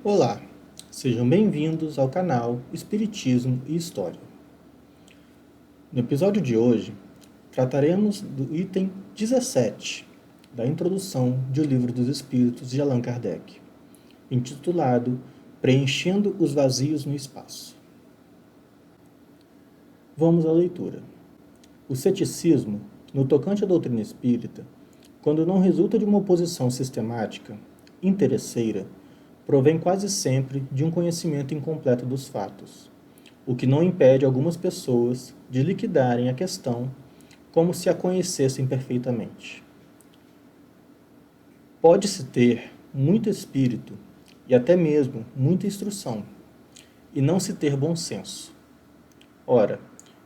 Olá, sejam bem-vindos ao canal Espiritismo e História. No episódio de hoje, trataremos do item 17 da introdução de O Livro dos Espíritos de Allan Kardec, intitulado Preenchendo os Vazios no Espaço. Vamos à leitura. O ceticismo, no tocante à doutrina espírita, quando não resulta de uma oposição sistemática, interesseira, provém quase sempre de um conhecimento incompleto dos fatos, o que não impede algumas pessoas de liquidarem a questão como se a conhecessem perfeitamente. Pode-se ter muito espírito e até mesmo muita instrução, e não se ter bom senso. Ora,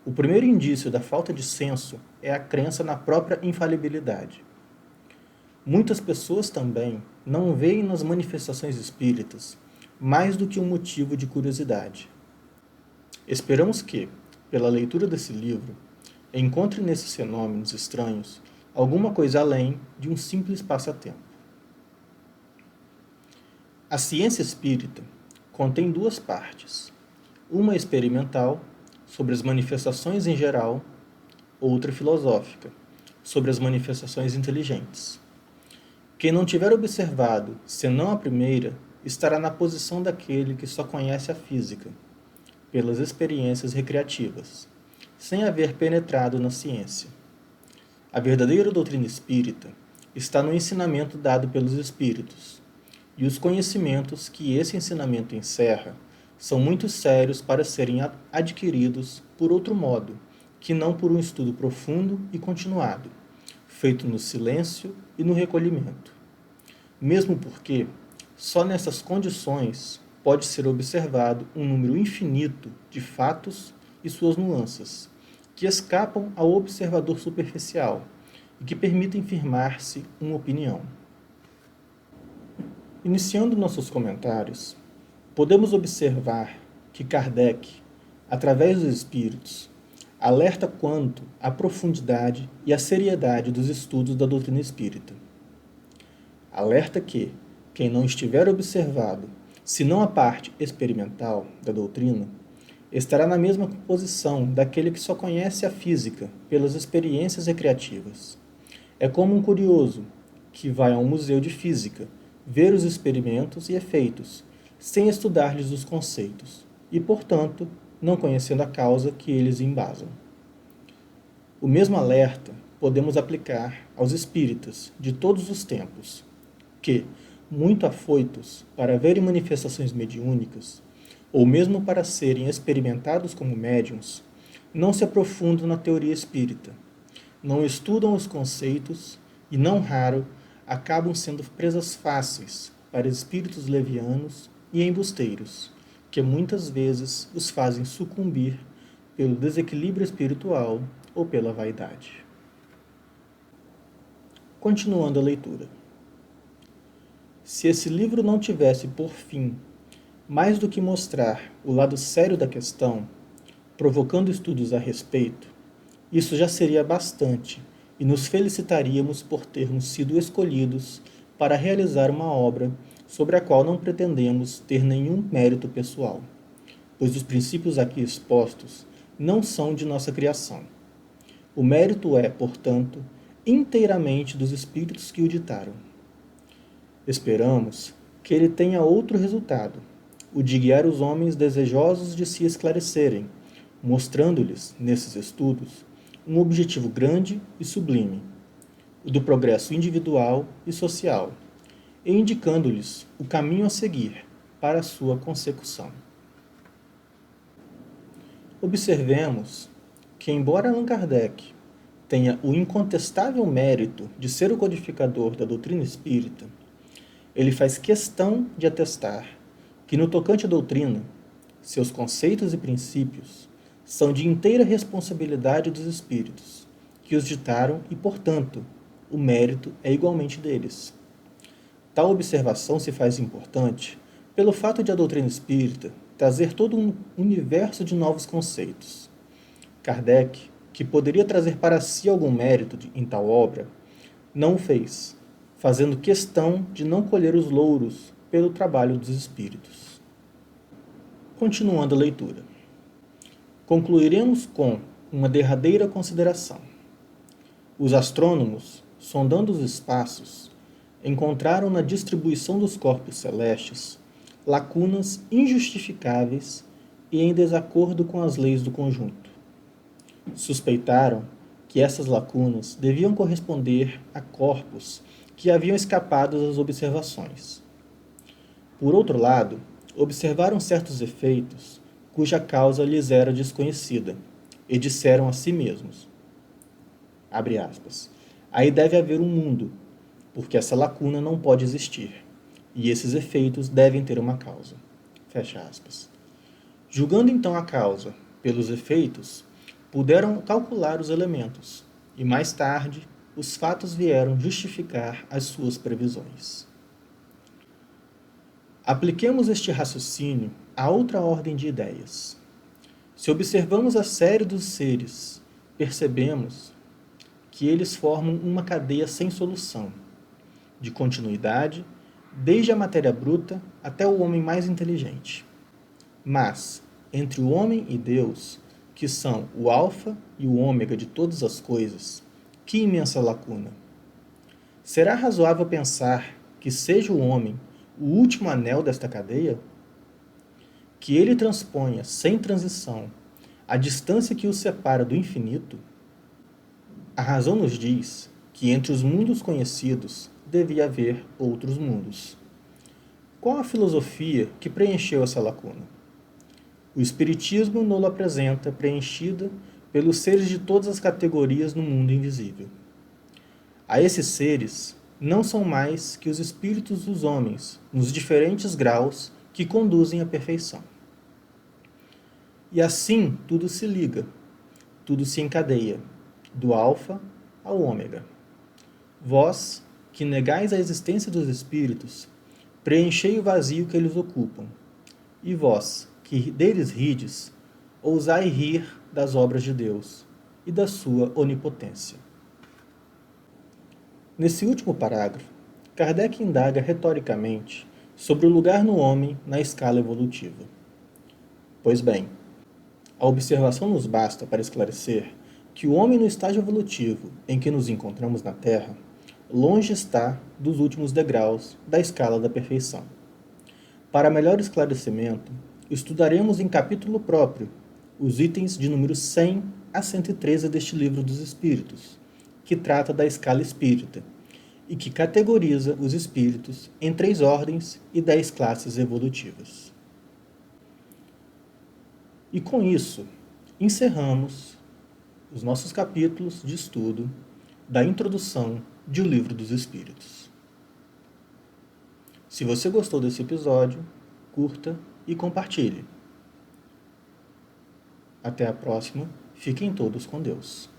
o primeiro indício da falta de senso é a crença na própria infalibilidade. Muitas pessoas também não veem nas manifestações espíritas mais do que um motivo de curiosidade. Esperamos que, pela leitura desse livro, encontre nesses fenômenos estranhos alguma coisa além de um simples passatempo. A ciência espírita contém duas partes, uma experimental, sobre as manifestações em geral, outra filosófica, sobre as manifestações inteligentes. Quem não tiver observado, senão a primeira, estará na posição daquele que só conhece a física, pelas experiências recreativas, sem haver penetrado na ciência. A verdadeira doutrina espírita está no ensinamento dado pelos espíritos, e os conhecimentos que esse ensinamento encerra são muito sérios para serem adquiridos por outro modo, que não por um estudo profundo e continuado, feito no silêncio e no recolhimento. Mesmo porque, só nessas condições, pode ser observado um número infinito de fatos e suas nuances, que escapam ao observador superficial e que permitem firmar-se uma opinião. Iniciando nossos comentários, podemos observar que Kardec, através dos espíritos, alerta quanto à profundidade e à seriedade dos estudos da doutrina espírita. Alerta que, quem não estiver observado, senão a parte experimental da doutrina, estará na mesma posição daquele que só conhece a física pelas experiências recreativas. É como um curioso que vai a um museu de física ver os experimentos e efeitos, sem estudar-lhes os conceitos, e, portanto, não conhecendo a causa que eles embasam. O mesmo alerta podemos aplicar aos espíritas de todos os tempos, que, muito afoitos para verem manifestações mediúnicas, ou mesmo para serem experimentados como médiuns, não se aprofundam na teoria espírita, não estudam os conceitos e, não raro, acabam sendo presas fáceis para espíritos levianos e embusteiros, que muitas vezes os fazem sucumbir pelo desequilíbrio espiritual ou pela vaidade. Continuando a leitura. Se esse livro não tivesse por fim mais do que mostrar o lado sério da questão, provocando estudos a respeito, isso já seria bastante e nos felicitaríamos por termos sido escolhidos para realizar uma obra sobre a qual não pretendemos ter nenhum mérito pessoal, pois os princípios aqui expostos não são de nossa criação. O mérito é, portanto, inteiramente dos espíritos que o ditaram. Esperamos que ele tenha outro resultado, o de guiar os homens desejosos de se esclarecerem, mostrando-lhes, nesses estudos, um objetivo grande e sublime, o do progresso individual e social, e indicando-lhes o caminho a seguir para a sua consecução. Observemos que, embora Allan Kardec tenha o incontestável mérito de ser o codificador da doutrina espírita, ele faz questão de atestar que, no tocante à doutrina, seus conceitos e princípios são de inteira responsabilidade dos espíritos, que os ditaram e, portanto, o mérito é igualmente deles. Tal observação se faz importante pelo fato de a doutrina espírita trazer todo um universo de novos conceitos. Kardec, que poderia trazer para si algum mérito em tal obra, não o fez, fazendo questão de não colher os louros pelo trabalho dos espíritos. Continuando a leitura. Concluiremos com uma derradeira consideração. Os astrônomos, sondando os espaços, encontraram na distribuição dos corpos celestes lacunas injustificáveis e em desacordo com as leis do conjunto. Suspeitaram que essas lacunas deviam corresponder a corpos que haviam escapado das observações. Por outro lado, observaram certos efeitos cuja causa lhes era desconhecida e disseram a si mesmos, abre aspas, aí deve haver um mundo, porque essa lacuna não pode existir, e esses efeitos devem ter uma causa. Fecha aspas. Julgando então a causa pelos efeitos, puderam calcular os elementos, e mais tarde os fatos vieram justificar as suas previsões. Apliquemos este raciocínio a outra ordem de ideias. Se observamos a série dos seres, percebemos que eles formam uma cadeia sem solução, de continuidade, desde a matéria bruta até o homem mais inteligente. Mas, entre o homem e Deus, que são o alfa e o ômega de todas as coisas, que imensa lacuna! Será razoável pensar que seja o homem o último anel desta cadeia? Que ele transponha, sem transição, a distância que o separa do infinito? A razão nos diz que entre os mundos conhecidos devia haver outros mundos. Qual a filosofia que preencheu essa lacuna? O Espiritismo nos apresenta preenchida pelos seres de todas as categorias no mundo invisível. A esses seres não são mais que os espíritos dos homens, nos diferentes graus que conduzem à perfeição. E assim tudo se liga, tudo se encadeia, do alfa ao ômega. Vós, que negais a existência dos espíritos, preenchei o vazio que eles ocupam. E vós, que deles rides, ousai rir das obras de Deus e da sua onipotência. Nesse último parágrafo, Kardec indaga retoricamente sobre o lugar no homem na escala evolutiva. Pois bem, a observação nos basta para esclarecer que o homem no estágio evolutivo em que nos encontramos na Terra, longe está dos últimos degraus da escala da perfeição. Para melhor esclarecimento, estudaremos em capítulo próprio os itens de número 100 a 113 deste Livro dos Espíritos, que trata da escala espírita e que categoriza os espíritos em 3 ordens e 10 classes evolutivas. E com isso, encerramos os nossos capítulos de estudo da introdução de O Livro dos Espíritos. Se você gostou desse episódio, curta e compartilhe. Até a próxima. Fiquem todos com Deus.